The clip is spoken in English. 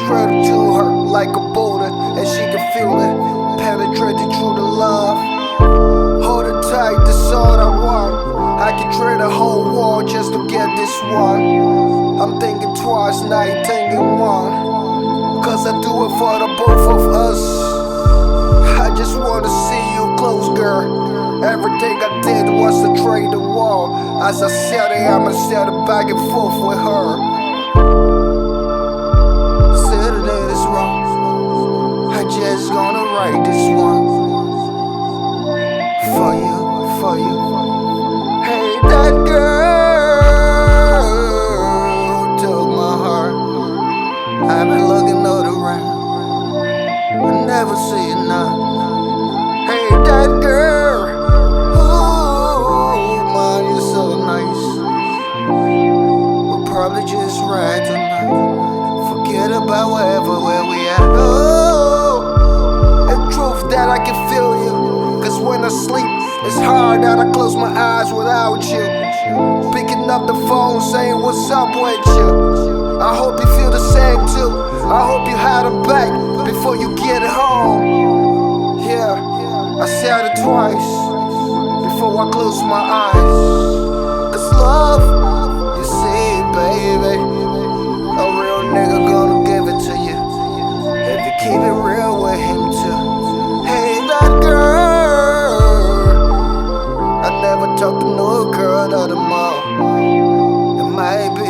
penetrated to her like a boulder, and she can feel it, penetrated through the love. Hold it tight, that's all I want. I can trade a whole war just to get this one. I'm thinking twice, now you thinking one, cause I do it for the both of us. I just wanna see you close, girl. Everything I did was to trade the wall. As I said it, I'ma set it back and forth with her. Said it is wrong, I just gonna write this one for you, for you. Hey, that girl who took my heart, I've been looking all around, I never see it now. Hey, that girl, ooh, man, you're so nice. We'll probably just ride tonight, forget about where we at. Oh, it's truth that I can feel you, cause when I sleep, it's hard that I close my eyes without you. Picking up the phone, saying what's up with you. I hope you feel the same too. I hope you had a back before you get home. Yeah, I said it twice before I close my eyes. Cause love, you see, baby, a real nigga gonna give it to you if you keep it real with him too. Hey, that girl, I never talked to no girl at the mall. It might be